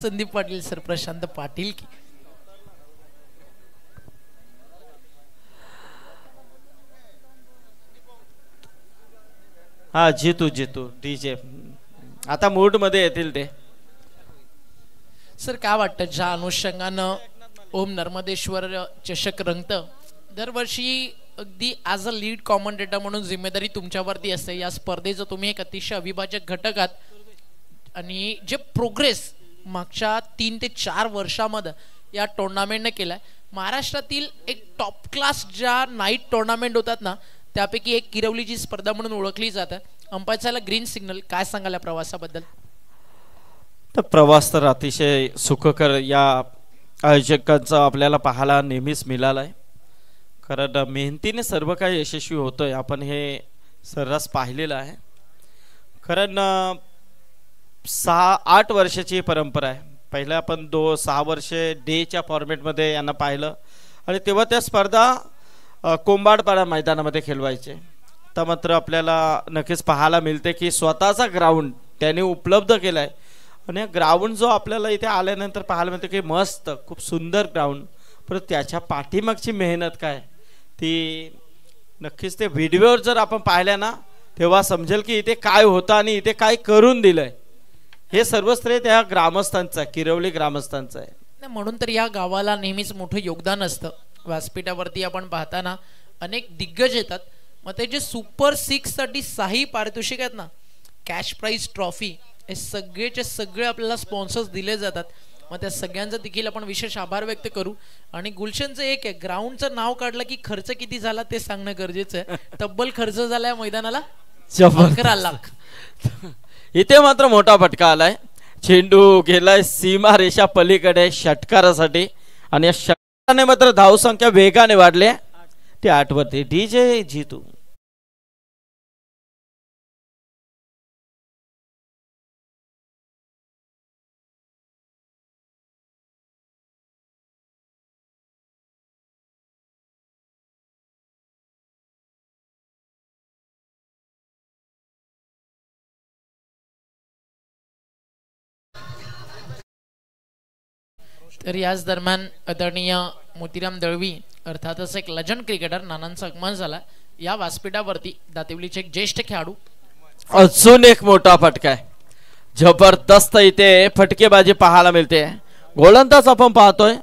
Sandeep Patil sir, Prashant Patil की हा जितू जितू DJ आता मूड मध्ये येतील ते. सर काय वाटतं ज्या अनुषंगानं ओम नर्मदेश्वर चषक रंगत दरवर्षी अगदी ॲज अ लीड कॉमेंटेटर म्हणून जिम्मेदारी तुमच्यावरती असते. या स्पर्धेचं तुम्ही एक अतिशय अविभाजक घटक आहात आणि जे प्रोग्रेस मागच्या 3 ते 4 वर्षामध्ये या टुर्नामेंटने केलाय. महाराष्ट्रातील एक टॉप क्लास ज्या नाईट टुर्नामेंट होतात ना त्यापैकी एक किरवलीची स्पर्धा म्हणून ओळखली जाते. अंपायरला ग्रीन सिग्नल, काय सांगाल या प्रवासाबद्दल? तर प्रवास तर अतिशय सुखकर या आयोजकांचा आपल्याला पाहायला नेहमीच मिळाला आहे. कारण मेहनतीने सर्व काही यशस्वी होतोय आपण हे सर्रास पाहिलेलं आहे. कारण 6-8 वर्षाची परंपरा आहे. पहिल्या आपण 6 वर्षे डेच्या फॉर्मॅटमध्ये यांना पाहिलं आणि तेव्हा त्या स्पर्धा कोंबाडपाडा मैदानामध्ये खेळवायचे. तर मात्र आपल्याला नक्कीच पाहायला मिळते की स्वतःचा ग्राउंड त्याने उपलब्ध केला आहे आणि ग्राउंड जो आपल्याला इथे आल्यानंतर पाहायला मिळते की मस्त खूप सुंदर ग्राउंड. परंतु त्याच्या पाठीमागची मेहनत काय ती नक्कीच ते व्हिडिओवर जर आपण पाहिल्या ना तेव्हा समजेल की इथे काय होतं आणि इथे काय करून दिलंय. हे सर्व श्रेय त्या ग्रामस्थांचं किरवली ग्रामस्थांचं आहे. म्हणून तर या गावाला नेहमीच मोठं योगदान असतं. व्यासपीठावरती आपण पाहताना अनेक दिग्गज येतात. मग ते जे सुपर 6 साठी 6 पारितोषिक आहेत ना, कॅश प्राइज ट्रॉफी, हे सगळेचे सगळे आपल्याला स्पॉन्सर्स दिले जातात. मग त्या सगळ्यांचा देखील आपण विशेष आभार व्यक्त करू. आणि गुलशनचं एक आहे, ग्राउंडचं नाव काढलं की खर्च किती झाला ते सांगणं गरजेचं आहे. तब्बल खर्च झाला या मैदानाला 11 लाख. इथे मात्र मोठा फटका आलाय. चेंडू गेलाय सीमा रेषा पलीकडे षटकारासाठी आणि या षटकाराने मात्र धावसंख्या वेगाने वाढली. ते 8 वरती डीजे जितू. तर याच दरम्यान आदरणीय मोतीराम दळवी अर्थातच एक लेजंड क्रिकेटर नानांचा आगमन झाला. या व्यासपीठावरती दातिवलीचे एक ज्येष्ठ खेळाडू. अजून एक मोठा फटका आहे. जबरदस्त इथे फटकेबाजी पाहायला मिळते. गोलंदाज आपण पाहतोय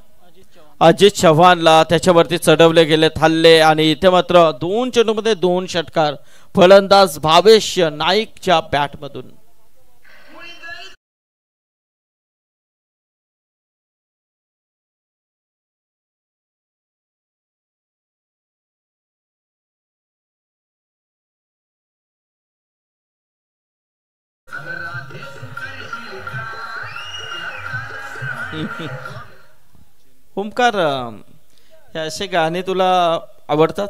अजित चव्हाणला त्याच्यावरती चढवले गेले हल्ले आणि इथे मात्र 2 चेंडूमध्ये 2 षटकार. फलंदाज भावेश नाईकच्या बॅटमधून. ओमकार, हे असे गाणे तुला आवडतात?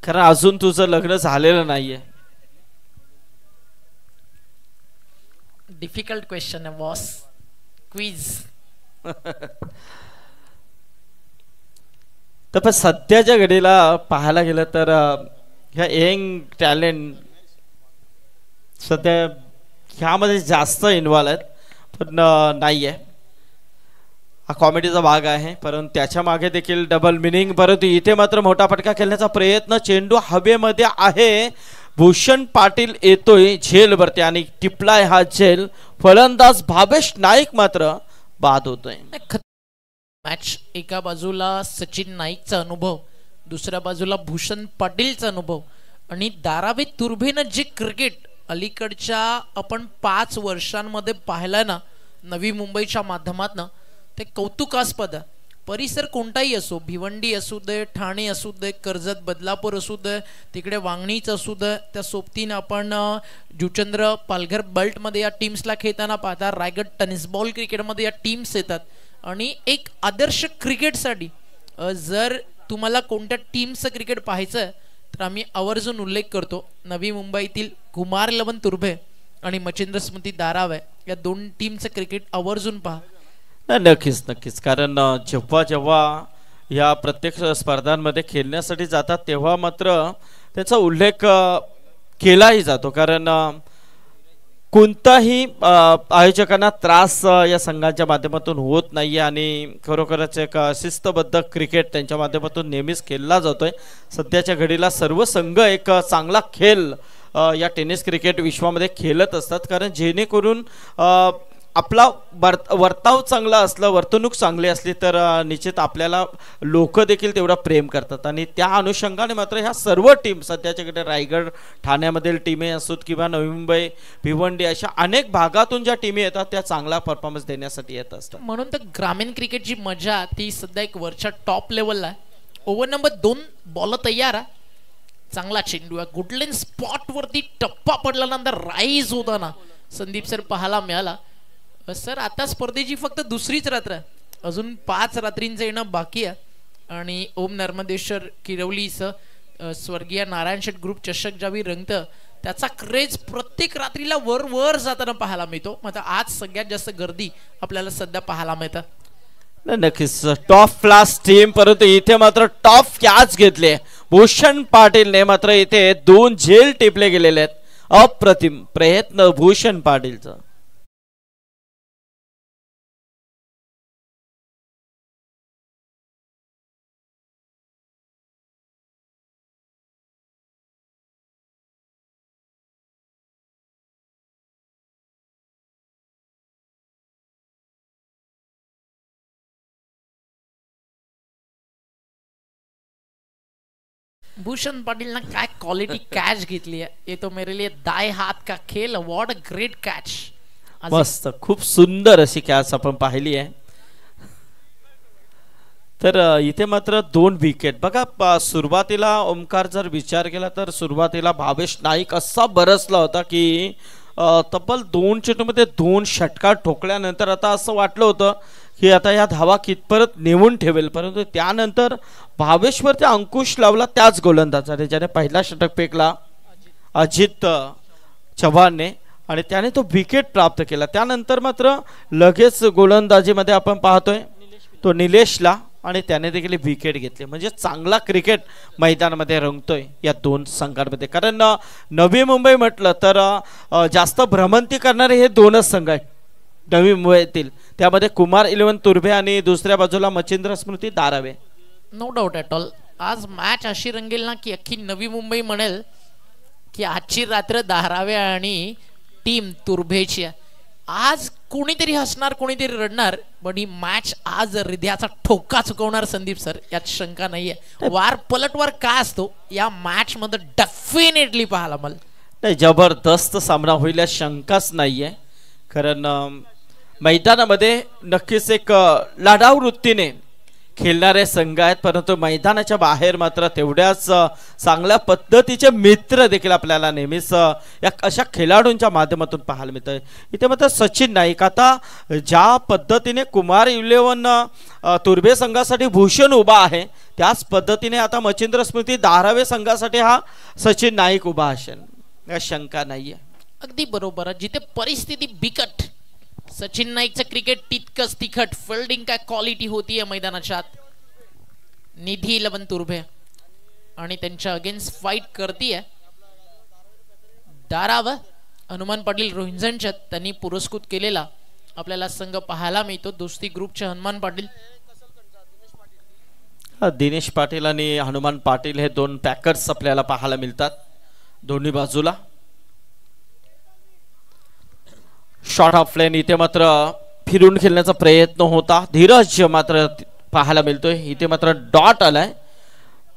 कारण अजून तुझं लग्न झालेलं नाहीये. डिफिकल्ट क्वेश्चन आहे बॉस. क्विज. तर पण सध्याच्या घडीला पाहायला गेलं तर ह्या यंग टॅलेंट सध्या ह्यामध्ये जास्त इन्व्हॉल्व आहेत. पण नाही आहे, हा कॉमेडीचा भाग आहे. परंतु त्याच्या मागे देखील डबल मिनिंग. परंतु इथे मात्र मोठा फटका खेळण्याचा प्रयत्न. चेंडू हवेमध्ये आहे. भूषण पाटील येतोय झेलवरती आणि टिपलाय हा झेल. फलंदाज भावेश नाईक मात्र बाद होतोय. मॅच एका बाजूला सचिन नाईकचा अनुभव, दुसऱ्या बाजूला भूषण पाटीलचा अनुभव आणि धारावी तुर्भेनं जे क्रिकेट अलीकडच्या आपण 5 वर्षांमध्ये पाहिलाय ना नवी मुंबईच्या माध्यमातून, ते कौतुकास्पद. परिसर कोणताही असो, भिवंडी असू दे, ठाणे असू दे, कर्जत बदलापूर असू दे, तिकडे वांगणीच असू दे, त्या सोबतीनं आपण जुचंद्र पालघर बेल्टमध्ये या टीम्सला खेळताना पाहता. रायगड टेनिस बॉल क्रिकेटमध्ये या टीम्स येतात. आणि एक आदर्श क्रिकेटसाठी जर तुम्हाला कोणत्या टीमचं क्रिकेट पाहायचं तर आम्ही आवर्जून उल्लेख करतो नवी मुंबईतील कुमार 11 तुर्भे आणि मच्छिंद्र स्मृती धारावे या 2 टीमचं क्रिकेट आवर्जून पहा. नक्कीच नक्कीच. कारण जेव्हा जेव्हा या प्रत्येक स्पर्धांमध्ये खेळण्यासाठी जातात तेव्हा मात्र त्याचा उल्लेख केलाही जातो. कारण कोणताही आयोजकांना त्रास या संघाच्या माध्यमातून होत नाही आणि खरोखरच एक शिस्तबद्ध क्रिकेट त्यांच्या माध्यमातून नेहमीच खेळला जातोय. सध्याच्या घडीला सर्व संघ एक चांगला खेळ या टेनिस क्रिकेट विश्वामध्ये खेळत असतात, कारण जेणेकरून आपला वर्ताव चांगला असला, वर्तणूक चांगली असली तर निश्चित आपल्याला लोक देखील तेवढा प्रेम करतात. आणि त्या अनुषंगाने मात्र ह्या सर्व टीम सध्याच्याकडे रायगड ठाण्यामधील टीमे असोत किंवा नवी मुंबई भिवंडी अशा अनेक भागातून ज्या टीमी येतात त्या चांगला परफॉर्मन्स देण्यासाठी येत असतात. म्हणून तर ग्रामीण क्रिकेटची मजा ती सध्या एक वरच्या टॉप लेवलला आहे. ओव्हर नंबर 2 बॉल तयार आहे, चांगला चेंडू आहे, गुडलेन स्पॉट वरती टप्पा पडल्यानंतर राईज होताना संदीप सर पाहायला मिळाला. सर आता स्पर्धेची फक्त दुसरीच रात्र, अजून 5 रात्रींचं येणं बाकी आहे आणि ओम नर्मदेश्वर किरवलीचं स्वर्गीय नारायण शेठ ग्रुप चषक ज्यावेळी रंगतं त्याचा क्रेज प्रत्येक रात्रीला वर वर जाताना पाहायला मिळतो. मात्र आज सगळ्यात जास्त गर्दी आपल्याला सध्या पाहायला मिळतं. नक्कीच टॉप क्लास टीम, परंतु इथे मात्र टॉप कॅच घेतले भूषण पाटीलने. मात्र इथे 2 झेल टिपले गेलेले आहेत. अप्रतिम प्रयत्न भूषण पाटीलचा. भूषण पाटिल ना काय क्वालिटी कैच घेतली है, ये तो मेरे लिए दाएं हाथ का खेल. What a great catch. मस्त, खूप सुंदर अशी कॅच आपण पाहिली आहे. तर इथे मात्र 2 विकेट बघा. सुरुवातीला ओमकार जर विचार केला तर सुरुवातीला भावेश नाईक असा बरसला होता की तब्बल 2 चेंडूमध्ये 2 षटकार ठोकल्यानंतर आता असं वाटलं होतं की आता या धावा कितपर्यंत नेऊन ठेवेल, परंतु त्यानंतर भावेशवरती अंकुश लावला त्याच गोलंदाजाने ज्याने पहिला षटक फेकला अजित चव्हाणने आणि त्याने तो विकेट प्राप्त केला. त्यानंतर मात्र लगेच गोलंदाजीमध्ये आपण पाहतोय तो निलेशला आणि त्याने देखील विकेट घेतले. म्हणजे चांगला क्रिकेट मैदानामध्ये रंगतोय या 2 संघांमध्ये. कारण नवी मुंबई म्हटलं तर जास्त भ्रमंती करणारे हे 2च संघ आहेत नवी मुंबईतील. त्यामध्ये कुमार 11 तुर्भे आणि दुसऱ्या बाजूला Machhindra Smruti Dharave. No doubt at all. आज मॅच अशी रंगेल ना की अख्खी नवी मुंबई म्हणेल की आजची रात्र धारावे आणि टीम तुर्भेची आहे. आज कोणीतरी हसणार कोणीतरी रडणार, पण ही मॅच आज हृदयाचा ठोका चुकवणार संदीप सर, यात शंका नाहीये. वार पलटवार काय असतो या मॅच मध्ये डेफिनेटली पाहायला मला नाही. जबरदस्त सामना होईल या शंकाच नाहीये. कारण मैदानामध्ये नक्कीच एक लढाऊ वृत्तीने खेळणारे संघ आहेत, परंतु मैदानाच्या बाहेर मात्र तेवढ्याच चांगल्या पद्धतीचे मित्र देखील आपल्याला नेहमीच या अशा खेळाडूंच्या माध्यमातून पाहायला मिळतं. इथे मात्र सचिन नाईक आता ज्या पद्धतीने कुमार 11 तुर्भे संघासाठी भूषण उभा आहे त्याच पद्धतीने आता मच्छिंद्र स्मृती धारावे संघासाठी हा सचिन नाईक उभा असेल, या शंका नाहीये. अगदी बरोबर. जिथे परिस्थिती बिकट सचिन नाईकचं क्रिकेट तितकंच तिखट. फिल्डिंग काय क्वालिटी होती या मैदानाच्या आत. निधी 11 तुर्भे आणि त्यांच्या अगेन्स्ट फाईट करतीये धाराव. हनुमान पाटील रोहिंजनच्या त्यांनी पुरस्कृत केलेला आपल्याला संघ पाहायला मिळतो. दोस्ती ग्रुपचे हनुमान पाटील, दिनेश पाटील आणि हनुमान पाटील हे 2 पॅकर्स आपल्याला पाहायला मिळतात दोन्ही बाजूला. शॉर्ट ऑफ लेन इथे मात्र फिरून खेळण्याचा प्रयत्न होता. धीरज मात्र पाहायला मिळतोय. इथे मात्र डॉट आलाय.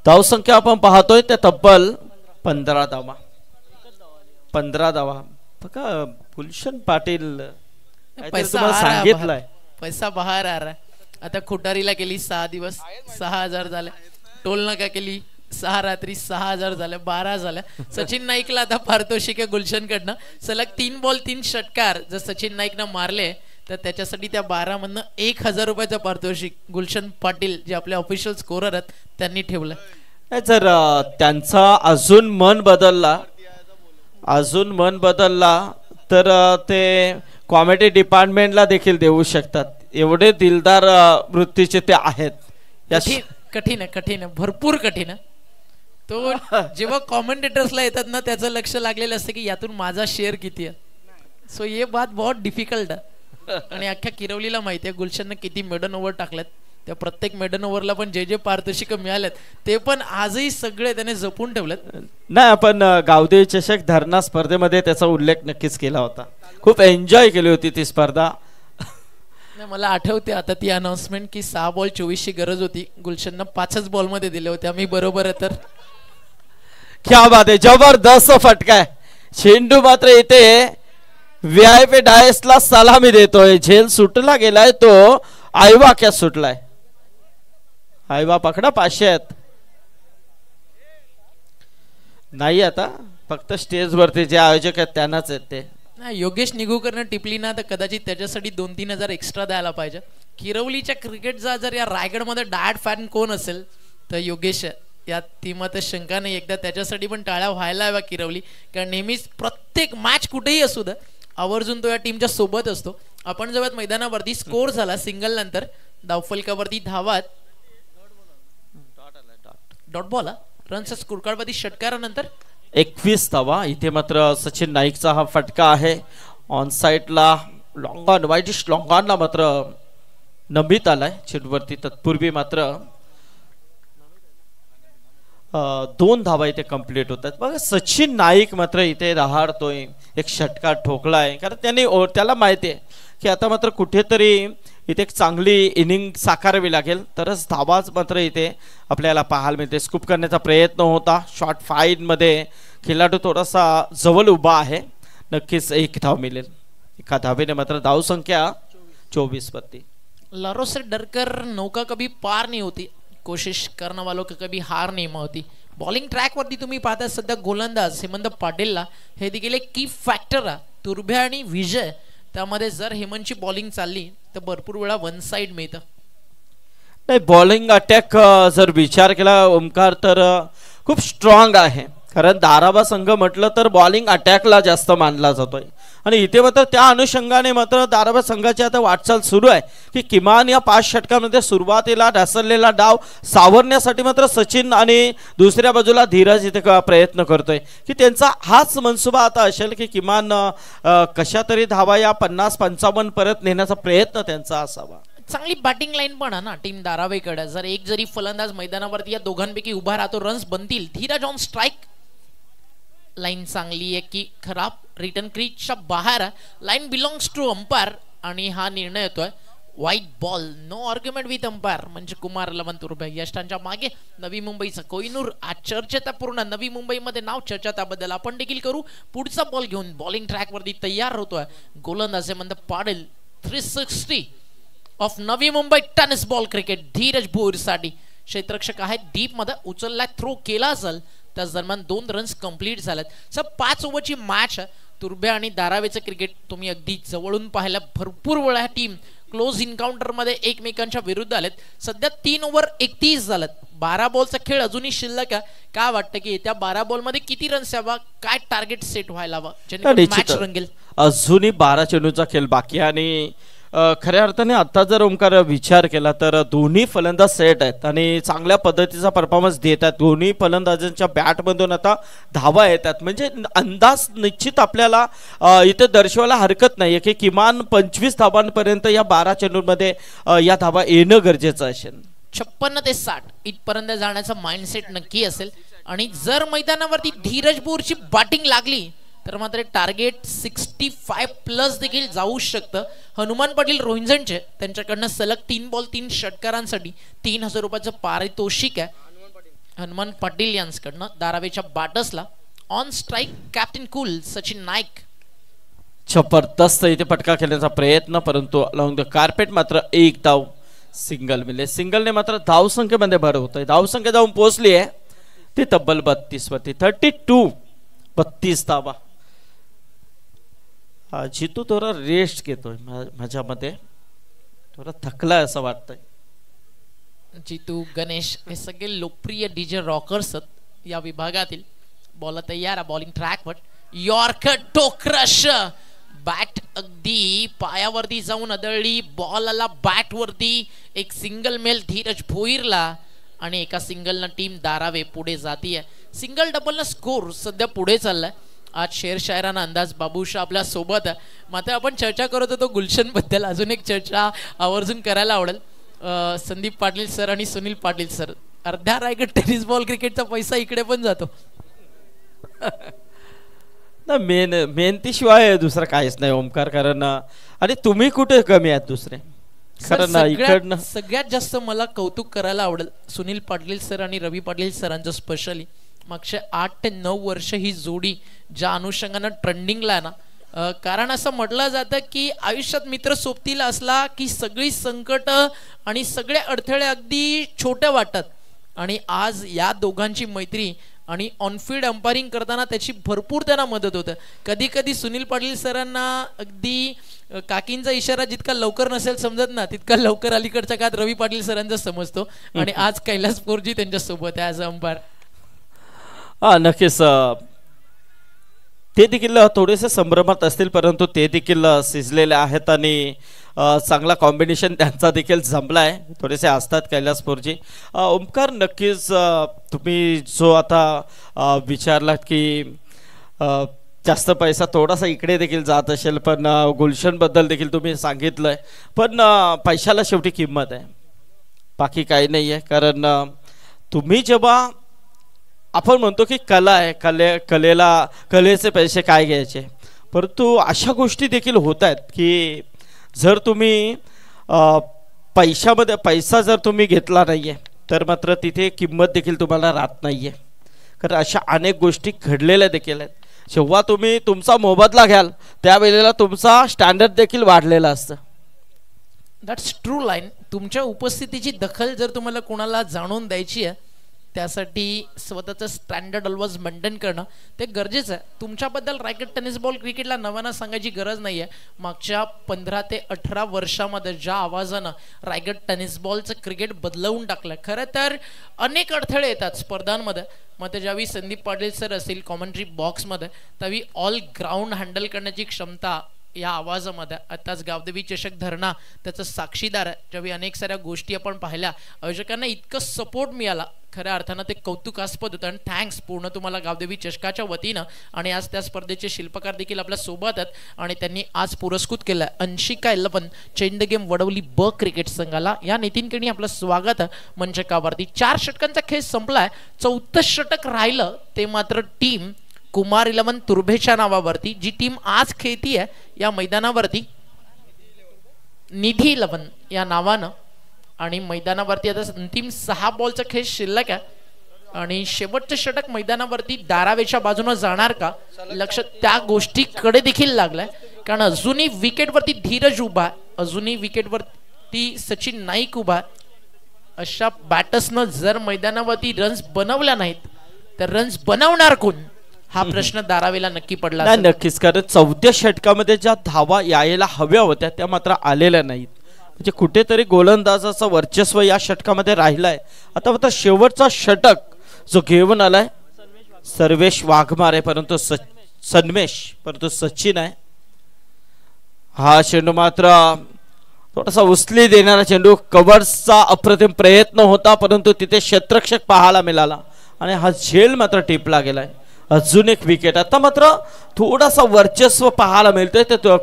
धावसंख्या आपण पाहतोय त्या तब्बल 15 धावा. 15 धावा बघा. भूषण पाटील पैसा सांगितलंय, पैसा बाहेर आ रहा. आता खुटारीला केली 6 दिवस 6,000 झाले. टोल नाका केली 6 रात्री 6,000 झाल्या, 12 झाल्या. सचिन नाईकला आता पारितोषिक आहे गुलशनकडनं. सलग 3 बॉल 3 षटकार जर सचिन नाईकनं मारले तर त्याच्यासाठी त्या 12 मधनं 1,000 रुपयाचं पारितोषिक गुलशन पाटील जे आपले ऑफिशियल स्कोरर आहेत त्यांनी ठेवलं. जर त्यांचा अजून मन बदलला तर ते कॉमेडी डिपार्टमेंटला देखील देऊ शकतात. एवढे दिलदार वृत्तीचे ते आहेत. कठीण आहे, भरपूर कठीण आहे. तो जेव्हा कॉमेंटेटर्सला येतात ना त्याचं लक्ष लागलेलं असतं की यातून माझा शेअर किती आहे. सो ये बात बहुत डिफिकल्ट आहे. आणि अख्ख्या किरवलीला माहिती आहे गुलशननं किती मेडन ओव्हर टाकल्यात. त्या प्रत्येक मेडन ओव्हरला पण जे पारितोषिकं मिळाल्यात ते पण आजही सगळे त्याने जपून ठेवलेत. नाही, आपण गावदेवी चषक धरणा स्पर्धेमध्ये त्याचा उल्लेख नक्कीच केला होता. खूप एन्जॉय केली होती ती स्पर्धा. मला आठवते आता ती अनाउन्समेंट की 6 बॉल 24ची गरज होती. गुलशननं 5च बॉलमध्ये दिले होते. आम्ही बरोबर आहे तर क्या बात आहे, जबरदस्त फटका आहे. चेंडू मात्र इथे VIP डायसला सलामी देतोय. झेल सुटला गेलाय तो आयवा क्या सुटलाय. आयवा पकडा 500 आहेत. नाही आता फक्त स्टेज वरती जे आयोजक आहेत त्यांनाच आहेत ते. योगेश निगुकरनं टिपली ना तर कदाचित त्याच्यासाठी 2-3 हजार एक्स्ट्रा द्यायला पाहिजे. किरवलीच्या क्रिकेटचा जर या रायगडमध्ये डायट फॅन कोण असेल तर योगेश. या टीमात शंका नाही. एकदा त्याच्यासाठी पण टाळ्या व्हायला हव्या किरवली. कारण नेहमीच प्रत्येक मॅच कुठेही असू दे आवर्जून तो या टीमच्या सोबत असतो. आपण जेव्हा मैदानावरती स्कोर झाला सिंगल नंतर धावफलकावरती धावात डॉट बॉल रनचा स्कोर कार्ड वरती षटकारानंतर 21 धावा. इथे मात्र सचिन नाईकचा हा फटका आहे. ऑन साइडला लॉंग ऑन वाईटिश लॉंग ऑनला मात्र नमित आलाय चेंडूवरती. तत्पूर्वी मात्र 2 धावा इथे कंप्लीट होतात. बघा सचिन नाईक मात्र इथे रहाडतोय. एक षटकार ठोकलाय कारण त्याला माहिती आहे की आता मात्र कुठेतरी इथे एक चांगली इनिंग साकारावी लागेल तरच धावाच मात्र इथे आपल्याला पाहायला मिळते. स्कूप करण्याचा प्रयत्न होता. शॉर्ट फाईन मध्ये खेळाडू थोडासा जवळ उभा आहे. नक्कीच 1 धाव मिळेल. एका धावेने मात्र धाव संख्या 24 वरती. लारो से डरकर नौका कभी पार नहीं होती. कोशिश करने वालों की कभी हार नहीं होती. बॉलिंग ट्रॅक वरती तुम्ही पाहता सध्या गोलंदाज हेमंत पाटीलला हे देखील एक की फॅक्टर आहे. तुर्भे आणि विजय त्यामध्ये जर हेमंतची बॉलिंग चालली तर भरपूर वेळा वन साइड मिळतं. नाही, बॉलिंग अटॅक जर विचार केला ओमकार तर खूप स्ट्रॉंग आहे. कारण धाराबा संघ म्हटलं तर बॉलिंग अटॅकला जास्त मानला जातोय. आणि इथे मात्र त्या अनुषंगाने मात्र धाराबा संघाची आता वाटचाल सुरू आहे की किमान या 5 षटकांमध्ये सुरुवातीला ढासळलेला डाव सावरण्यासाठी मात्र सचिन आणि दुसऱ्या बाजूला धीरज इथे प्रयत्न करतोय की त्यांचा हाच मनसुबा आता असेल की किमान कशा तरी धावा या 50-55 परत नेण्याचा प्रयत्न त्यांचा असावा. चांगली बॅटिंग लाईन पण आहे ना टीम धारावीकडे. जर एक जरी फलंदाज मैदानावरती या दोघांपैकी उभा राहतो रन्स बनतील. Dheeraj on strike. लाईन चांगली आहे की खराब. रिटर्न क्रीजच्या बाहेर लाईन बिलॉंग्स टू अंपायर आणि हा निर्णय येतोय white ball. No argument with umpire. म्हणजे कुमार लवंतुर्भे यष्टांच्या मागे नवी मुंबईचा कोहिनूर. आज चर्चेत पूर्ण नवी मुंबईमध्ये नाव चर्चा त्याबद्दल आपण देखील करू. पुढचा बॉल घेऊन बॉलिंग ट्रॅक वरती तयार होतोय गोलंदाज Hemant Patil. 360 of Navi Mumbai tennis ball cricket. Dheeraj भोईरसाठी क्षेत्ररक्षक आहेत डीप मध्ये उचललाय. थ्रो केला असेल त्याच दरम्यान 2 रन्स कंप्लीट झालेत. सर 5 ओव्हरची मॅच. तुर्भे आणि धारावीचं क्रिकेट तुम्ही अगदी जवळून पाहायला. भरपूर वेळा टीम क्लोज इन्काउंटर मध्ये एकमेकांच्या विरुद्ध आलेत. सध्या 3 ओव्हर 31 झालेत. 12 बॉलचा खेळ अजूनही शिल्लक आहे. काय वाटतं की येत्या 12 बॉल मध्ये किती रन्स यावा. काय टार्गेट सेट व्हायला हवं जेणेकरून मॅच रंगेल. अजूनही 12 चेंडूचा खेळ बाकी आणि खऱ्या अर्थाने आता जर ओमकार विचार केला तर दोन्ही फलंदाज सेट आहेत आणि चांगल्या पद्धतीचा परफॉर्मन्स देत आहेत. दोन्ही फलंदाजांच्या बॅटमधून आता धावा येतात. म्हणजे अंदाज निश्चित आपल्याला इथे दर्शवायला हरकत नाही की किमान 25 धावांपर्यंत या 12 चेंडूंमध्ये या धावा येणं गरजेचं असेल. 56 ते 60 इथपर्यंत जाण्याचा माइंडसेट नक्की असेल. आणि जर मैदानावरती धीरज बोरची बॅटिंग लागली तर मात्र टार्गेट 65 प्लस देखील जाऊ शकतं. हनुमान पाटील रोहिंजनचे त्यांच्याकडनं सलग 3 बॉल 3 षटकारांसाठी 3000 रुपयाचं पारितोषिक आहे. हनुमान पाटील यांच्याकडनं धारावीच्या बॅटर्सला. On strike captain cool Sachin Naik. जबरदस्त इथे फटका खेळण्याचा प्रयत्न परंतु अलॉंग द कार्पेट मात्र 1 धाव सिंगल मिळेल. सिंगलने मात्र धाव संख्येमध्ये भर होत आहे. धाव संख्या जाऊन पोहोचली आहे ती तब्बल 32 वरती. 32 धावा. जितू थोडा रेस्ट घेतोय माझ्या मते. थोडा थकलाय असं वाटतंय. जितू गणेश हे सगळे लोकप्रिय डीजे रॉकर्स या विभागातील. बॉल तयार आहे बॉलिंग ट्रॅकवर. यॉर्कर टोक्रश. बॅट अगदी पायावरती जाऊन आदळली. बॉल आला बॅट वरती. एक सिंगल मेल धीरज भोईरला आणि एका सिंगलनं टीम धारावे पुढे जातीये. सिंगल डबलनं स्कोर सध्या पुढे चाललाय. आज शेर शायराना अंदाज बाबूशा आपल्या सोबत आहे. मात्र आपण चर्चा करत होतो गुलशन बद्दल, अजून एक चर्चा आवर्जून करायला आवडेल. संदीप पाटील सर आणि सुनील पाटील सर, अर्ध्या रायगड टेनिस बॉल क्रिकेटचा पैसा इकडे पण जातो ना. मेहनतीशिवाय दुसरं काहीच नाही ओमकार, कारण आणि तुम्ही कुठे कमी आहात दुसरे. सगळ्यात जास्त मला कौतुक करायला आवडेल सुनील पाटील सर आणि रवी पाटील सरांचं. स्पेशली मागचे 8 ते 9 वर्ष ही जोडी ज्या अनुषंगानं ट्रेंडिंगला आहे ना, कारण असं म्हटलं जातं की आयुष्यात मित्र सोबतीला असला की सगळी संकट आणि सगळे अडथळे अगदी छोटे वाटतात. आणि आज या दोघांची मैत्री आणि ऑनफील्ड अंपायरिंग करताना त्याची भरपूर त्यांना मदत होतं. कधी कधी सुनील पाटील सरांना अगदी काकींचा इशारा जितका लवकर नसेल समजत ना, तितका लवकर अलीकडच्या काळात रवी पाटील सरांचा समजतो. आणि आज कैलास पोरजी त्यांच्या सोबत आहे ॲज अ अंपायर. नक्कीच ते देखील थोडेसे संभ्रमात असतील, परंतु ते देखील शिजलेले आहेत आणि चांगला कॉम्बिनेशन त्यांचा देखील जमला आहे. थोडेसे असतात कैलास पोरजी. ओमकार, नक्कीच तुम्ही जो आता विचारलात की जास्त पैसा थोडासा इकडे देखील जात असेल, पण गुलशनबद्दल देखील तुम्ही सांगितलं आहे. पण पैशाला शेवटी किंमत आहे, बाकी काही नाही आहे. कारण तुम्ही जेव्हा आपण म्हणतो की कला आहे, कलेचे पैसे काय घ्यायचे, परंतु अशा गोष्टी देखील होत आहेत की जर तुम्ही पैसा जर तुम्ही घेतला नाही आहे तर मात्र तिथे किंमत देखील तुम्हाला राहत नाही आहे. कारण अशा अनेक गोष्टी घडलेल्या देखील आहेत. जेव्हा तुम्ही तुमचा मोबदला घ्याल त्यावेळेला तुमचा स्टँडर्ड देखील वाढलेला असतं. That's true line. तुमच्या उपस्थितीची दखल जर तुम्हाला कोणाला जाणून द्यायची आहे, त्यासाठी स्वतःचं स्टँडर्ड ऑलवेज मेंटेन करणं ते गरजेचं आहे. तुमच्याबद्दल रायगड टेनिस बॉल क्रिकेटला नव्यानं सांगायची गरज नाही आहे. मागच्या 15 ते 18 वर्षामध्ये ज्या आवाजानं रायगड टेनिस बॉलचं क्रिकेट बदलवून टाकलं. खरं तर अनेक अडथळे येतात स्पर्धांमध्ये. मग ते ज्यावेळी संदीप पाटील सर असतील कॉमेंट्री बॉक्समध्ये, त्यावेळी ऑल ग्राउंड हँडल करण्याची क्षमता या आवाजामध्ये. आताच गावदेवी चषक धरणा त्याचं साक्षीदार आहे. ज्यावेळी अनेक साऱ्या गोष्टी आपण पाहिल्या, आयोजकांना इतकं सपोर्ट मिळाला, खऱ्या अर्थानं ते कौतुकास्पद होतं. आणि थँक्स पूर्ण तुम्हाला गावदेवी चषकाच्या वतीनं. आणि आज त्या स्पर्धेचे शिल्पकार देखील आपल्या सोबत आहेत आणि त्यांनी आज पुरस्कृत केलं आहे Anshika 11 change the game Wadavali ब क्रिकेट संघाला. या नितीन केणी आपलं स्वागत आहे मंचकावरती. 4 षटकांचा खेळ संपलाय, 4थं षटक राहिलं ते मात्र टीम कुमार 11 तुर्भेच्या नावावरती. जी टीम आज खेळतीये या मैदानावरती निधी 11 या नावानं. आणि मैदानावरती आता अंतिम 6 बॉलचा खेळ शिल्लक आहे. आणि शेवटचं षटक मैदानावरती धारावीच्या बाजूने जाणार का, लक्ष त्या गोष्टीकडे देखील लागलाय. कारण अजूनही विकेटवरती धीरज उभा आहे, अजूनही विकेटवरती सचिन नाईक उभा आहे. अशा बॅटर्सनं जर मैदानावरती रन्स बनवल्या नाहीत तर रन्स बनवणार कोण, हा प्रश्न धारावीला नक्की पडला. नक्कीच, कारण 4थ्या षटकामध्ये ज्या धावा यायला हव्या होत्या त्या मात्र आलेल्या नाहीत. म्हणजे कुठेतरी गोलंदाजाचं वर्चस्व या षटकामध्ये राहिलाय. आता मात्र शेवटचा षटक जो घेऊन आलाय सर्वेश वाघमारे, परंतु सचिन आहे. हा चेंडू मात्र थोडासा उचली देणारा चेंडू, कव्हर्सचा अप्रतिम प्रयत्न होता परंतु तिथे क्षेत्ररक्षक पाहायला मिळाला आणि हा झेल मात्र टिपला गेलाय. अजून एक विकेट. आता मात्र थोडासा वर्चस्व पाहायला मिळतोय ते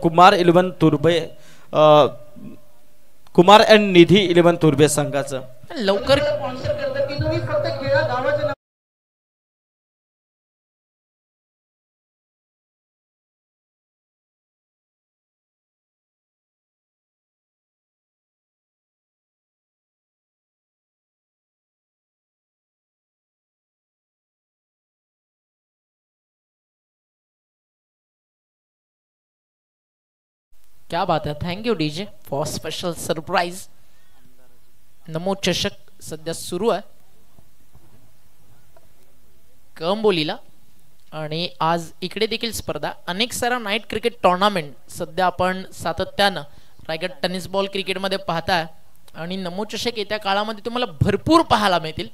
कुमार अँड निधी 11 तुर्भे संघाचं. लवकर क्या बात है. Thank you DJ for special surprise. Namo चषक सध्या सुरू आहे कंबोलीला. आणि आज इकडे देखील स्पर्धा, अनेक सारा नाईट क्रिकेट टुर्नामेंट सध्या आपण सातत्यानं रायगड टेनिस बॉल क्रिकेटमध्ये पाहताय. आणि नमो चषक येत्या काळामध्ये तुम्हाला भरपूर पाहायला मिळतील.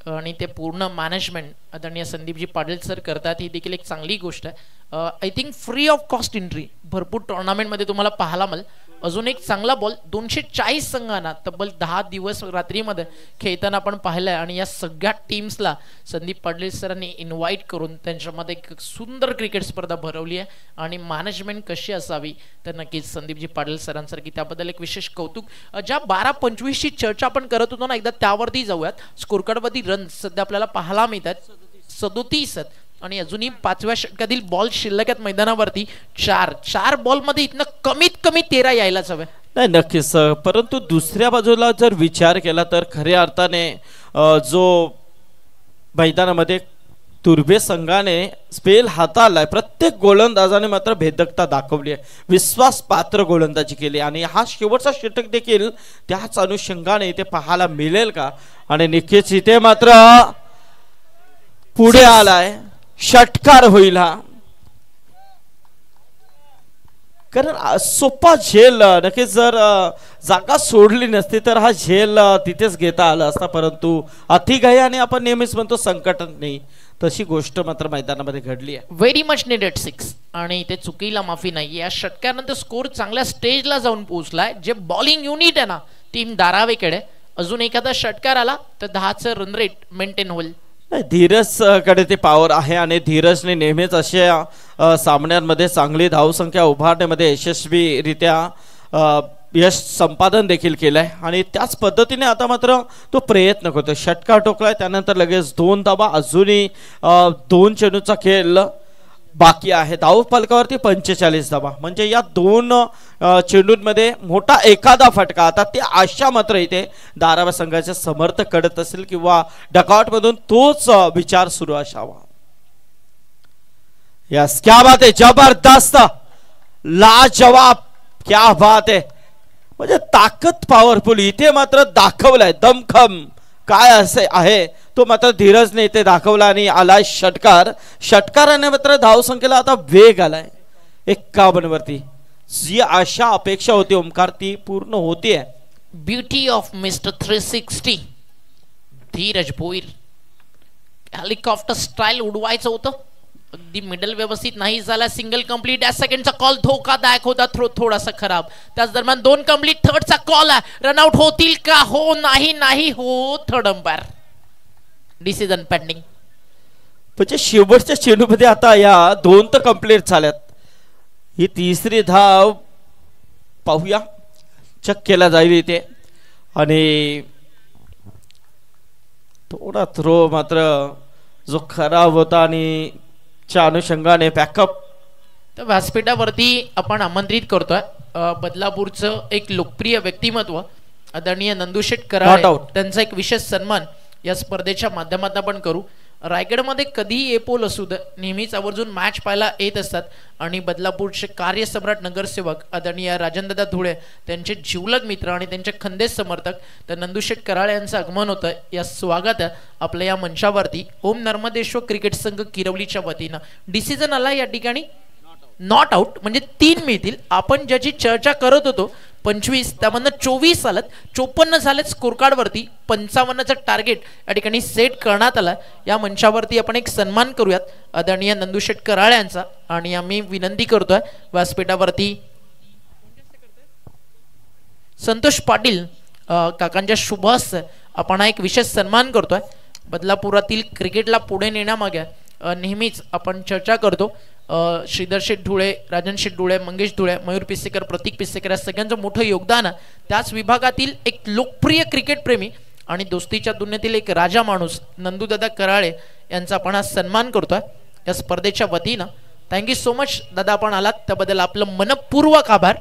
आणि ते पूर्ण मॅनेजमेंट आदरणीय संदीपजी पाटील सर करतात, ही देखील एक चांगली गोष्ट आहे. I think free of cost entry भरपूर टुर्नामेंटमध्ये तुम्हाला पाहायला मिळेल. अजून एक चांगला बॉल 240 संघांना तब्बल 10 दिवस रात्रीमध्ये खेळताना आपण पाहिलंय आणि या सगळ्या टीम्सला संदीप पाटील सरांनी इन्व्हाइट करून त्यांच्यामध्ये एक सुंदर क्रिकेट स्पर्धा भरवली आहे आणि मॅनेजमेंट कशी असावी तर नक्कीच संदीपजी पाटील सरांसारखी त्याबद्दल एक विशेष कौतुक. ज्या 12-25 ची चर्चा आपण करत होतो ना एकदा त्यावरती जाऊयात. स्कोरकार्डवरती रन सध्या आपल्याला पाहायला मिळतात 37 आणि अजूनही 5व्या षटकातील बॉल शिल्लक आहेत मैदानावरती 4 बॉल मध्ये इथनं कमीत कमी 13 यायलाच हवे. नाही नक्कीच, परंतु दुसऱ्या बाजूला जर विचार केला तर खऱ्या अर्थाने जो मैदानामध्ये तुर्भे संघाने स्पेल हाताळलाय प्रत्येक गोलंदाजाने मात्र भेदकता दाखवली आहे, विश्वासपात्र गोलंदाजी केली आणि हा शेवटचा षटक देखील त्याच अनुषंगाने इथे पाहायला मिळेल का. आणि नक्कीच इथे मात्र पुढे आलाय, षटकार होईल हा, कारण सोपा झेल नक्कीच जर जागा सोडली नसती तर हा झेल तिथेच घेता आला असता, परंतु अतिघाईने आपण नेहमीच म्हणतो संकट नाही, तशी गोष्ट मात्र मैदानामध्ये घडली आहे. व्हेरी मच निडेड 6 आणि ते चुकीला माफी नाही. या षटकानंतर स्कोर चांगल्या स्टेजला जाऊन पोहोचलाय. जे बॉलिंग युनिट आहे ना टीम धारावीकडे, अजून एखादा षटकार आला तर 10चं रन रेट मेंटेन होईल. धीरज कडे ते पॉवर आहे आणि धीरजने नेहमीच अशा सामन्यांमध्ये चांगली धावसंख्या उभारण्यामध्ये यशस्वीरित्या यश संपादन देखील केलंय आणि त्याच पद्धतीने आता मात्र तो प्रयत्न करतो. षटकार ठोकलाय त्यानंतर लगेच 2 धावा, अजूनही 2 चेंडूचा खेळ बाकी आहे. धाव फलकावरती 45 धावा, म्हणजे या 2 चेंडूंमध्ये मोठा एखादा फटका. आता ते आशा मात्र इथे धारावी संघाचे समर्थक कडत असेल किंवा डकआउट मधून तोच विचार सुरू असावा. यस, क्या बात आहे, जबरदस्त, लाजवाब, क्या बात आहे, म्हणजे ताकद पॉवरफुल इथे मात्र दाखवलाय. दमखम काय असे आहे तो मात्र धीरजने इथे दाखवला आणि आलाय षटकार. षटकाराने मात्र धावसंख्येला आता वेग आलाय 51 वरती. जी आशा अपेक्षा होती ओमकार ती पूर्ण होतीये. Beauty of mister 360 Dheeraj Bhoir. Helicopter style उडवायचं होतं, अगदी मिडल व्यवस्थित नाही झाला. सिंगल कंप्लीट, या सेकंडचा कॉल धोकादायक होता, थ्रो थोडासा खराब. त्याच दरम्यान 2 कंप्लीट, थर्डचा कॉल आहे, रनआउट होतील का, हो नाही, नाही हो, थर्ड अंपायर डिसिजन पेंडिंग. म्हणजे शेवटच्या चेंडूमध्ये आता या 2 तर कंप्लीट झाल्यात, ही तिसरी धाव पाहूया चेक केला जाईल इथे. आणि थोडा थ्रो मात्र जो खराब होता आणि च्या अनुषंगाने बॅकअप. तर व्यासपीठावरती आपण आमंत्रित करतोय बदलापूरचं एक लोकप्रिय व्यक्तिमत्व आदरणीय नंदुशेठ कराळे, त्यांचा एक विशेष सन्मान या स्पर्धेच्या माध्यमातून आपण करू. रायगडमध्ये कधीही एपोल असू दे नेहमीच आवर्जून मॅच पाहायला येत असतात आणि बदलापूरचे कार्यसम्राट नगरसेवक आदरणीय राजनदादा धुळे, त्यांचे जिवलग मित्र आणि त्यांचे खंदेश समर्थक तर नंदुशेठ कराळे यांचं आगमन होतं. या स्वागत आहे आपल्या या मंचावरती. ओम नर्मदेश्वर क्रिकेट संघ किरवलीच्या वतीनं डिसिजन आला या ठिकाणी नॉट आउट, म्हणजे 3 मिळतील. आपण ज्याची चर्चा करत होतो 25 त्यामधनं 24 आलं, 54 झालेत स्कोर कार्डवरती. 55चं टार्गेट या ठिकाणी सेट करण्यात आला. या मंचावरती आपण एक सन्मान करूयात आदरणीय नंदुशेठ कराळे यांचा आणि आम्ही विनंती करतोय व्यासपीठावरती संतोष पाटील काकांच्या शुभ हस्ते आपण हा एक विशेष सन्मान करतोय. बदलापुरातील क्रिकेटला पुढे नेण्यामागे नेहमीच आपण चर्चा करतो. श्रीधर शेठ धुळे, राजन शेठ धुळे, मंगेश धुळे, मयूर पिसेकर, प्रतीक पिसेकर या सगळ्यांचं मोठं योगदान आहे. त्याच विभागातील एक लोकप्रिय क्रिकेट प्रेमी आणि दोस्तीच्या दुनियेतील एक राजा माणूस नंदूदादा कराळे यांचा आपण हा सन्मान करतोय या स्पर्धेच्या वतीनं. थँक्यू सो मच दादा, आपण आलात त्याबद्दल आपलं मनपूर्वक आभार.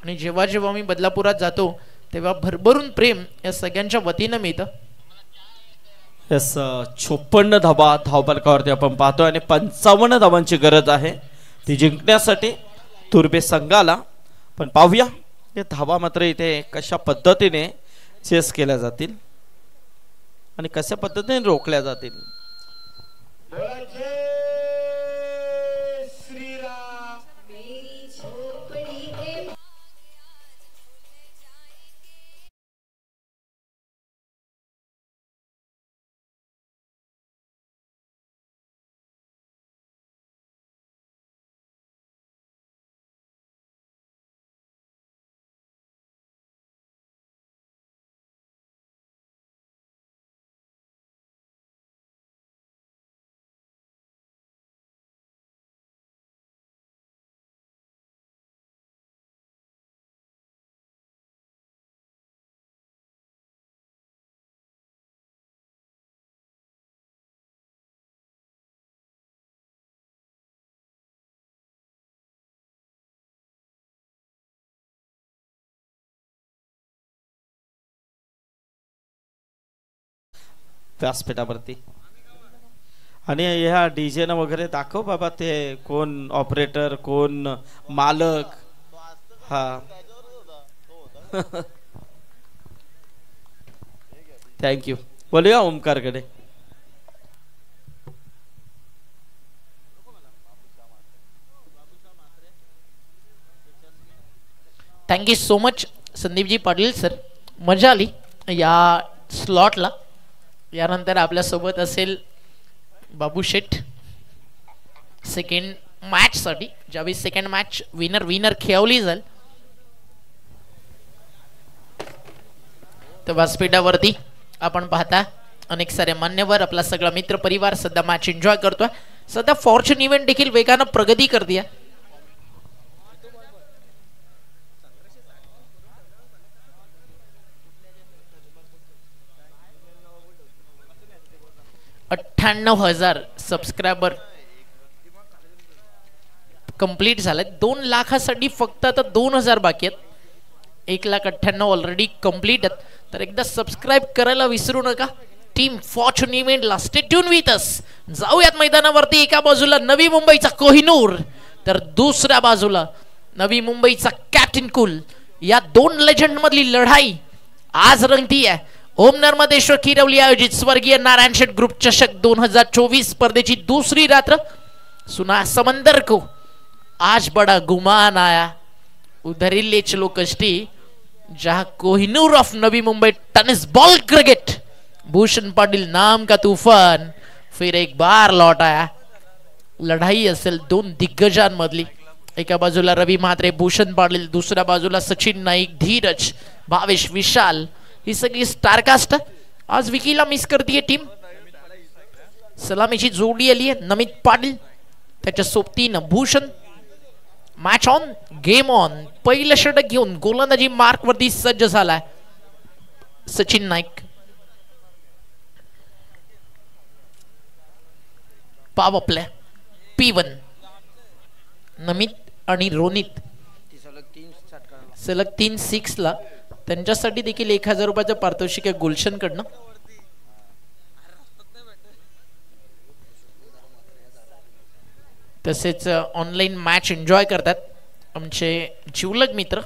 आणि जेव्हा जेव्हा मी बदलापुरात जातो तेव्हा भरभरून प्रेम या सगळ्यांच्या वतीनं मिळतं. यस, 56 धावा धावफलकावरती आपण पाहतोय आणि 55 धावांची गरज आहे ती जिंकण्यासाठी तुर्भे संघाला. पण पाहूया हे धावा मात्र इथे कशा पद्धतीने चेस केल्या जातील आणि कशा पद्धतीने रोखल्या जातील. व्यासपीठावरती. आणि ह्या डीजे न वगैरे दाखव बाबा, ते कोण ऑपरेटर कोण मालक. हा थँक्यू. बोलूया ओमकारकडे. Thank you so much Sandeepji Patil sir, मजा आली या स्लॉटला. यानंतर आपल्यासोबत असेल बाबू शेठ सेकंड मॅचसाठी, ज्यावेळी सेकंड मॅच विनर खेळवली जाईल. तर व्यासपीठावरती आपण पाहता अनेक सारे मान्यवर, आपला सगळा मित्र परिवार सध्या मॅच एन्जॉय करतोय. सध्या फॉर्च्यून इव्हेंट देखील वेगानं प्रगती करते. 98,000 सबस्क्रायबर कंप्लीट झाले. 2 लाखासाठी फक्त आता 2,000 बाकी आहेत. 1,98,000 ऑलरेडी कंप्लीट आहेत. तर एकदा सबस्क्राईब करायला विसरू नका. टीम फॉर्च्यून इव्हेंटला स्टे ट्यून विथ अस. जाऊयात मैदानावरती. एका बाजूला नवी मुंबईचा कोहिनूर, तर दुसऱ्या बाजूला नवी मुंबईचा कॅप्टन कुल. या 2 लेजंड मधली लढाई आज रंगती आहे. ओम नर्मदेश्वर किरवली आयोजित स्वर्गीय नारायण शेठ ग्रुप चषक 2024 स्पर्धेची दुसरी रात्र. सुना समंदर को आज बड़ा गुमान आया, उधर ही ले चलो कश्ती, जहां Kohinoor of Navi Mumbai tennis ball cricket Bhushan Patil नाम का तूफान फिर एक बार लौट आया. लढाई असेल 2 दिग्गजांमधली. एका बाजूला रवी म्हात्रे भूषण पाटील, दुसऱ्या बाजूला सचिन नाईक धीरज भावेश विशाल, ही सगळी स्टारकास्ट. आज विकीला मिस करते टीम. सलामीची जोडी आली आहे नमित पाटील, त्याच्या सोबतीनं Bhushan. Match on game on. पहिलं षटक घेऊन गोलंदाजी मार्क वरती सज्ज झालाय सचिन नाईक. पाव आपल्या P1 नमित आणि रोनित सलग 3 6 ला. त्यांच्यासाठी देखील 1,000 रुपयाचं पारितोषिक आहे गुलशन कडनं. तसेच ऑनलाइन मैच एंजॉय करतात आमचे जिवलग मित्र.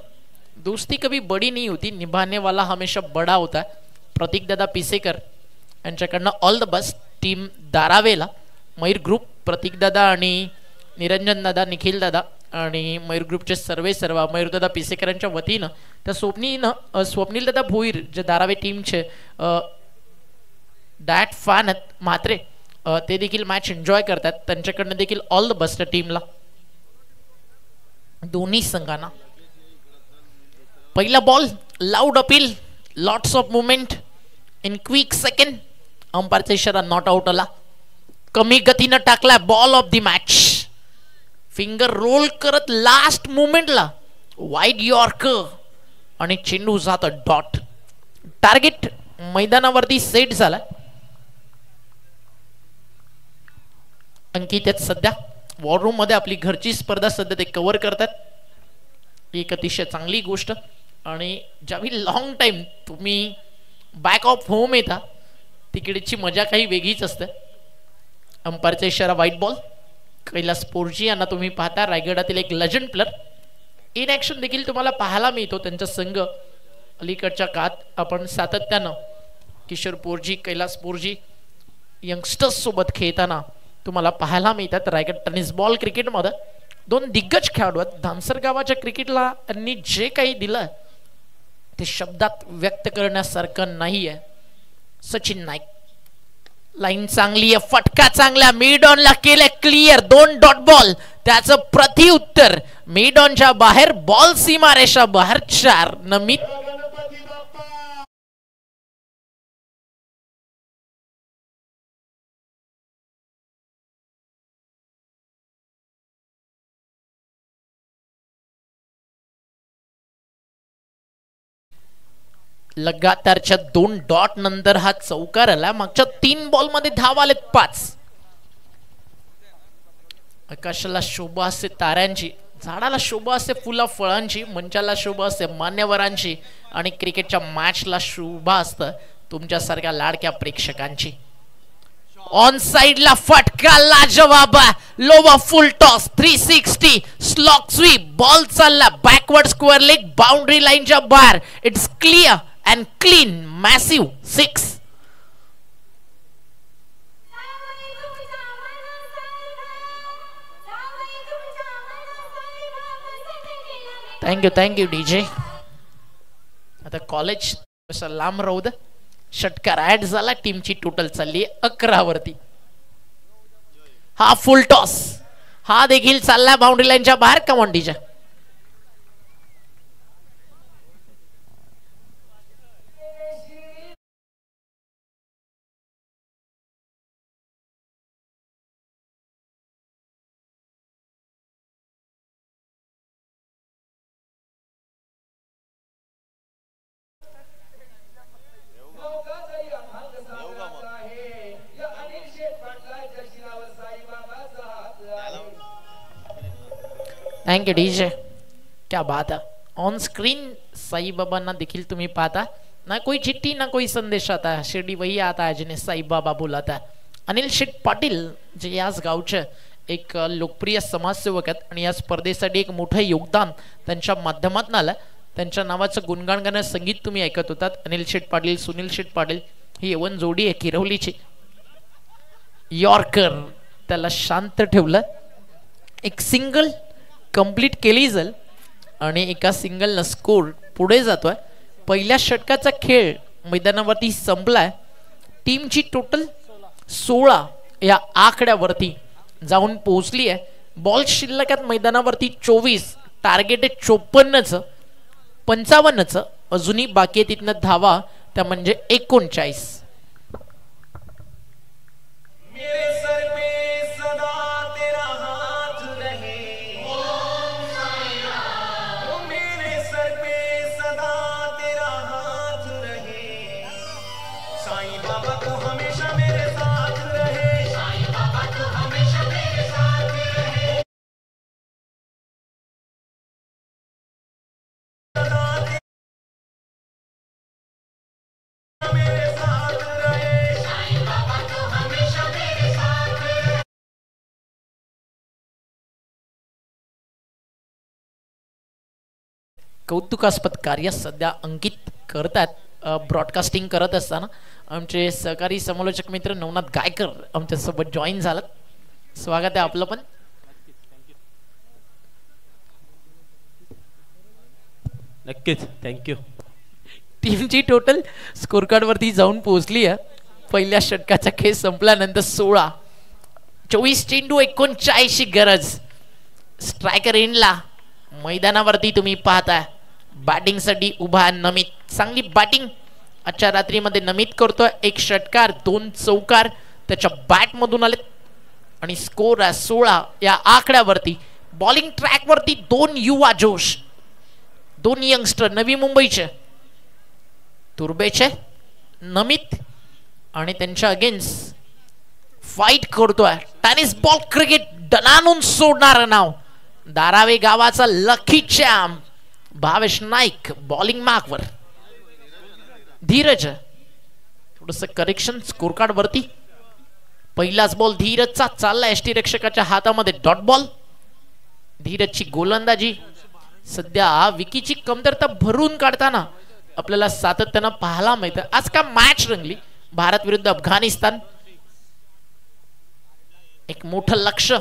दोस्ती कभी बड़ी नहीं होती, निभाने वाला हमेशा बड़ा होता है. प्रतीक दादा पिसेकर यांच्याकडनं ऑल द बेस्ट. टीम दारावेला मयूर ग्रुप, प्रतीक दादा आणि निरंजन दादा, निखिल दादा आणि मयूर ग्रुपचे सर्व मयूर दादा पिसेकरांच्या वतीनं त्या स्वप्नील दादा भोईर जे दारावे टीमचे डॅट फॅन आहेत म्हात्रे, ते देखील मॅच एन्जॉय करतात. त्यांच्याकडनं देखील ऑल द बेस्ट टीमला, दोन्ही संघांना. पहिला ball loud appeal, lots of movement in quick second. अंपायरचा इशारा नॉट आउट आला. कमी गतीनं टाकला ball of the match. Finger roll करत लास्ट मुवमेंटला वाईड यॉर्कर आणि चेंडू जात डॉट. टार्गेट मैदानावरती सेट झाला. अंकित आहेत सध्या वॉर रूम मध्ये. आपली घरची स्पर्धा सध्या ते कव्हर करतात. एक अतिशय चांगली गोष्ट. आणि ज्यावेळी लॉंग टाइम तुम्ही बॅक ऑफ होम येता तिकडेची मजा काही वेगळीच असते. अंपायरचा इशारा व्हाईट बॉल. कैलास पोर्जी यांना तुम्ही पाहता, रायगडातील एक लेजंड प्लेअर. इन ॲक्शन देखील तुम्हाला पाहायला मिळतो. त्यांचा संघ अलीकडच्या काळात आपण सातत्यानं किशोर पोर्जी, कैलास पोर्जी यंगस्टर्स सोबत खेळताना तुम्हाला पाहायला मिळतात. रायगड टेनिस बॉल क्रिकेटमध्ये 2 दिग्गज खेळाडू आहेत. धानसर गावाच्या क्रिकेटला त्यांनी जे काही दिलं ते शब्दात व्यक्त करण्यासारखं नाही आहे. सचिन नाईक. लाईन चांगली आहे, फटका चांगला. मिड ऑनला केलं क्लिअर. 2 dot ball. त्याचं प्रत्युत्तर मिड ऑनच्या बाहेर, बॉल सीमारेषा बाहेर. 4 नमित. लगातारच्या 2 डॉट नंतर हा चौकार आला. मागच्या 3 बॉल मध्ये धावा आलेत 5. आकाशाला शोभा असते ताऱ्यांची, झाडाला शोभा असते फुला फळांची, मंचाला शोभा असते मान्यवरांची आणि क्रिकेटच्या मॅचला शोभा असतं तुमच्यासारख्या लाडक्या प्रेक्षकांची. ऑन साइडला फटका लाजवाब, लोवा full toss 360 slog sweep, ball चालला बॅकवर्ड स्क्वेअर लेग बाउंड्री लाईनच्या बाहेर. It's clear and clean, massive 6. Thank you DJ. आता कॉलेज कसं लांब राहू दे. षटकार ऍड झाला. टीमची टोटल चालली 11 वरती. हा फुल टॉस, हा देखील चालला बाउंड्री लाईनच्या बाहेर. Come on DJ. Thank you DJ. क्या बात है. ऑन स्क्रीन साई बाबांना देखील तुम्ही पाहता. ना कोई चिट्ठी ना कोई संदेश आता है, शिर्डी वही आता है जिन्हें साई बाबा बुलाता है. अनिल शेठ पाटील जे याच गावचे एक लोकप्रिय समाजसेवक आहेत आणि या स्पर्धेसाठी एक मोठं योगदान त्यांच्या माध्यमातून आलं. त्यांच्या नावाचं गुणगान गाणं संगीत तुम्ही ऐकत होतात. अनिल शेठ पाटील, सुनील शेठ पाटील ही यवन जोडी आहे किरवलीची. यॉर्कर त्याला शांत ठेवलं. एक सिंगल कंप्लीट केली जाईल आणि एका सिंगलनं स्कोर पुढे जातोय. पहिल्या षटकाचा खेळ मैदानावरती संपलाय. टीमची टोटल 16 या आकड्यावरती जाऊन पोहोचली आहे. बॉल शिल्लक आहेत मैदानावरती 24. टार्गेट आहे 54चं, 55चं अजूनही बाकी आहे तिथनं धावा, त्या म्हणजे 39. कौतुकास्पद कार्य सध्या अंकित करतात. ब्रॉडकास्टिंग करत असताना आमचे सहकारी समालोचक मित्र नवनाथ गायकर आमच्यासोबत जॉईन झालात. स्वागत आहे आपलं पण. नक्कीच, थँक्यू. टीमची टोटल स्कोर कार्ड वरती जाऊन पोहोचली आहे. पहिल्या षटकाचा खेळ संपल्यानंतर 16, 24 चेंडू 39 गरज. स्ट्रायकर एंडला मैदानावरती तुम्ही पाहताय बॅटिंगसाठी उभा नमित. चांगली बॅटिंग आजच्या रात्रीमध्ये नमित करतोय. 1 षटकार 2 चौकार त्याच्या बॅट मधून आले आणि स्कोर आहे 16 या आकड्यावरती. बॉलिंग ट्रॅक वरती 2 युवा जोश, 2 यंगस्टर नवी मुंबईचे, तुर्बेचे नमित आणि त्यांच्या अगेन्स्ट फाईट करतोय. टेनिस बॉल क्रिकेट दणानून सोडणार नाव धारावे गावाचा lucky champ Bhavesh Naik. Bowling मार्कवर धीरज. थोडस करेक्शन स्कोर कार्ड वरती. पहिलाच बॉल धीरजचा चालला एसटी रक्षकाच्या हातामध्ये डॉट बॉल. धीरजची गोलंदाजी सध्या विकीची कमतरता भरून काढताना आपल्याला सातत्यानं पाहायला मिळतं. आज का मॅच रंगली भारत विरुद्ध अफगाणिस्तान. एक मोठं लक्ष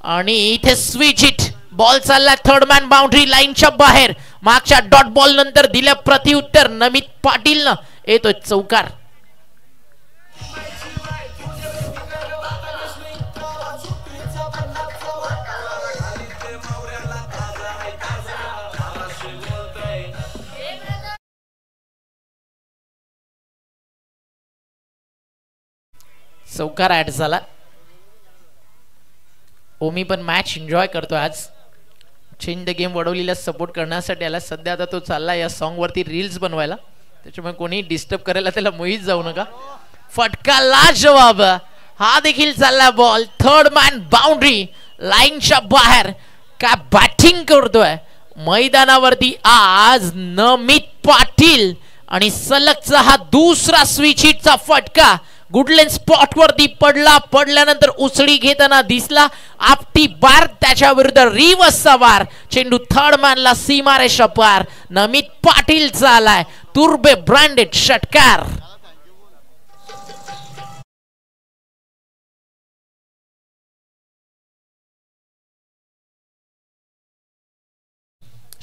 आणि इथे स्विच हिट. बॉल चालला थर्ड मॅन बाउंड्री लाईनच्या बाहेर. मागच्या डॉट बॉल नंतर दिल्या प्रतिउत्तर नमित पाटीलनं येतोय चौकार. चौकार ऍड झाला. ओमी पण मॅच एन्जॉय करतो आज. चेंज द गेम वडवलीला सपोर्ट करण्यासाठी आला. सध्या आता तो चालला या सॉन्ग वरती रील्स बनवायला, त्याच्यामुळे कोणी डिस्टर्ब करायला त्याला मोहित जाऊ नका. फटका लाजवाब. हा देखील चालला बॉल थर्ड मॅन बाउंड्री लाईनच्या बाहेर. काय बॅटिंग करतोय मैदानावरती आज नमित पाटील. आणि सलगचा हा दुसरा स्विच हिटचा फटका. गुडलेन स्पॉट वरती पडल्यानंतर उसळी घेताना दिसला. आपटी बार त्याच्या विरुद्ध रिव्हर्सचा वार. चेंडू थर्ड मॅनला सीमारेषा पार. नमित पाटील आलाय. तुर्बे ब्रँडेड षटकार.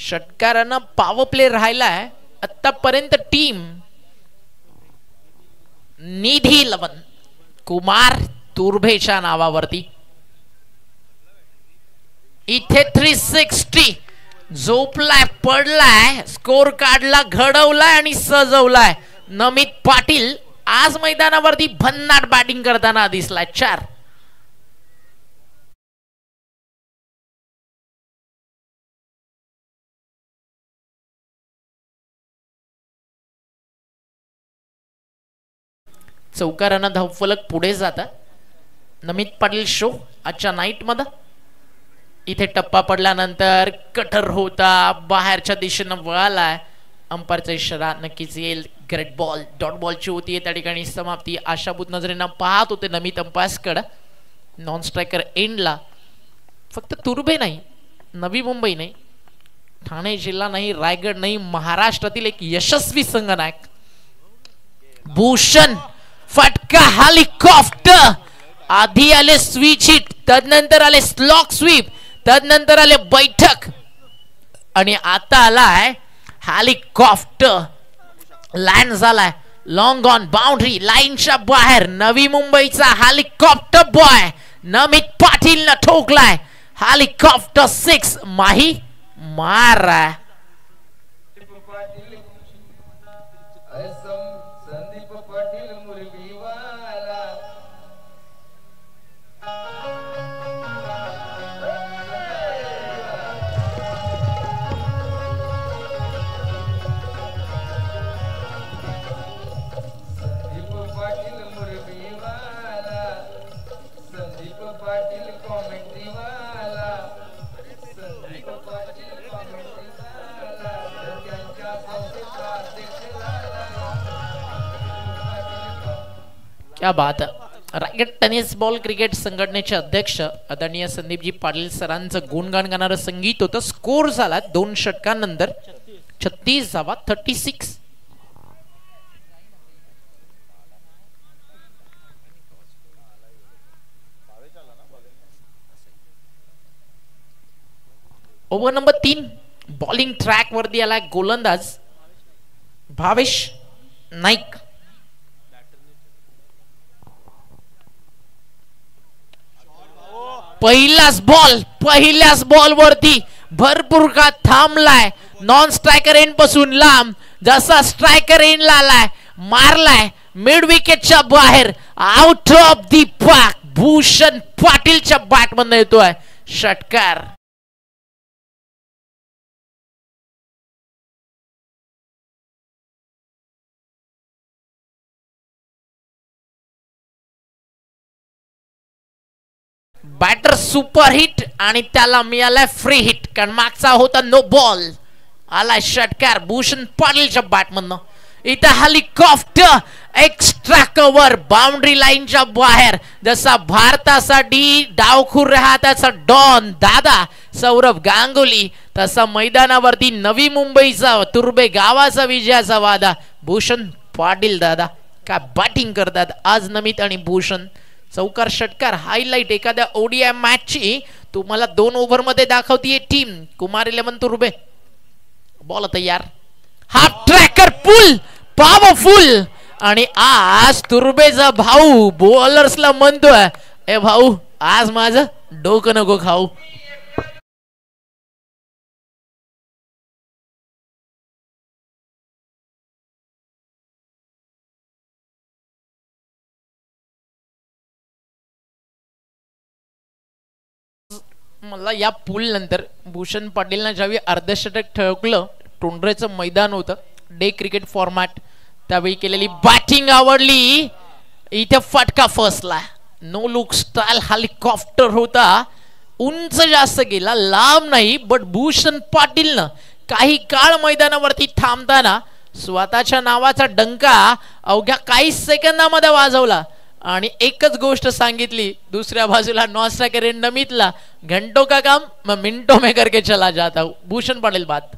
षटकारांना पॉवर प्ले राहिलाय आतापर्यंत. टीम निधी लवन कुमार तुर्भेच्या नावावरती. इथे 360 झोपलाय, पडलाय, स्कोर काढला, घडवलाय आणि सजवलाय. नमित पाटील आज मैदानावरती भन्नाट बॅटिंग करताना दिसलाय. 4. चौकारांना धावफलक पुढे जातात. नमित पाटील शो आजच्या नाईट मध्ये. इथे टप्पा पडल्यानंतर कटर होता, बाहेरच्या दिशेनं वळालाय. अंपायरचा इशारा नक्कीच येईल. ग्रेट बॉल, डॉट बॉलची होती त्या ठिकाणी समाप्ती. आशाभूत नजरेनं पाहत होते नमित अंपायर्सकडे. नॉन स्ट्रायकर एंडला. फक्त तुर्भे नाही, नवी मुंबई नाही, ठाणे जिल्हा नाही, रायगड नाही, महाराष्ट्रातील एक यशस्वी संघनायक भूषण फटका हेलिकॉप्टर. आधी आले स्विच हिट, तदनंतर आले स्लॉक स्वीप, तदनंतर आले बैठक आणि आता आलाय हेलिकॉप्टर. लँड झालाय लॉंग ऑन बाउंड्री लाईनच्या बाहेर. नवी मुंबईचा हेलिकॉप्टर बॉय नमित पाटील न ठोकलाय. हेलिकॉप्टर 6 माही मार. क्या बात. रायगड टेनिस बॉल क्रिकेट संघटनेचे अध्यक्ष आदरणीय संदीपजी पाटील सरांचं गुणगान गाणारं संगीत होतं. स्कोर झाला 2 षटकांनंतर 36 धावा. 36. Over number 3. बॉलिंग ट्रॅक वरती आलाय गोलंदाज भावेश नाईक. पहिल्याच बॉल वरती भरपूर का थांबलाय. नॉन स्ट्रायकर एंड पासून लांब. जसा स्ट्रायकर एंडला आलाय मारलाय मिड विकेटच्या बाहेर. Out of the park. Bhushan पाटीलच्या बॅट मधून येतोय षटकार. बॅटर सुपर हिट आणि त्याला मिळालाय फ्री हिट, कारण मागचा होता नो बॉल. आलाय षटकार भूषण पाटीलच्या बॅट मधनं. इथं हेलिकॉप्टर एक्स्ट्रा कव्हर बाउंड्री लाईनच्या बाहेर. जसा भारतासाठी डावखुर राहताचा डॉन दादा सौरभ गांगुली, तसा मैदानावरती नवी मुंबईचा तुर्बे गावाचा विजयाचा वादा भूषण पाटील. दादा काय बॅटिंग करतात आज नमित आणि भूषण. चौकार षटकार हायलाइट एखाद्या ओडीआय मॅचची तुम्हाला 2 ओव्हर मध्ये दाखवतीये टीम. कुमार 11 तुर्बे. बॉल तयार. हाफ ट्रॅकर पुल पॉवरफुल. आणि आज तुर्बेचा भाऊ बॉलर्सला म्हणतोय ए भाऊ आज माझं डोकं नको खाऊ. मला या पूल नंतर भूषण पाटीलनं ज्यावेळी अर्धशतक ठोकलं, टोंडरेचं मैदान होतं डे क्रिकेट फॉर्मॅट, त्यावेळी केलेली बॅटिंग आवडली. इथे फटका फसला. नो लुक स्टाईल हेलिकॉप्टर होता. उंच जास्त गेला, लांब नाही. बट भूषण पाटीलनं काही काळ मैदानावरती थांबताना स्वतःच्या नावाचा डंका अवघ्या काही सेकंदामध्ये वाजवला आणि एकच गोष्ट सांगितली दुसऱ्या बाजूला नॉस्टा करेन नमितला, घंटो का काम मिनटो में करके चला जाता. भूषण पाटील बात.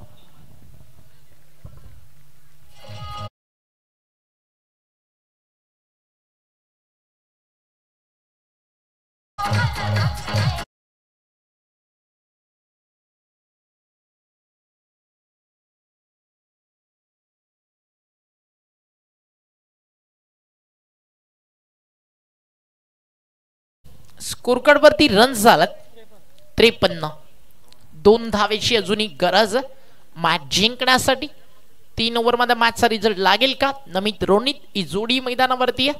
स्कोरकार्ड वरती रन झालात 53. 2 धावेची अजूनही गरज मॅच जिंकण्यासाठी. 3 ओव्हर मध्ये मॅचचा रिझल्ट लागेल का? नमित रोनित ही जोडी मैदानावरती आहे.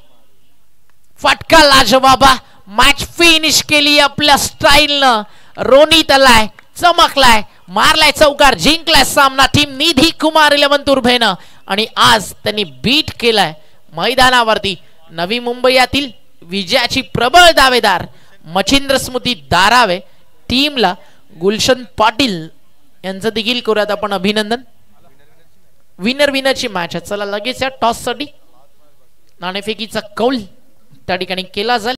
फटका लाजवाबा, मॅच फिनिश केली आपल्या स्टाईलनं. रोनित आलाय, चमकलाय, मारलाय चौकार, जिंकलाय सामना टीम निधी कुमार 11 तुर्भेनं. आणि आज त्यांनी बीट केलाय मैदानावरती नवी मुंबईतील विजयाची प्रबळ दावेदार मच्छिंद्र स्मृती दारावे. टीमला गुलशन पाटील यांचं देखील करूयात आपण अभिनंदन. विनर विनरची मॅच आहे. चला लगेच या टॉस साठी नाणेफेकीचा कौल त्या ठिकाणी केला जाईल.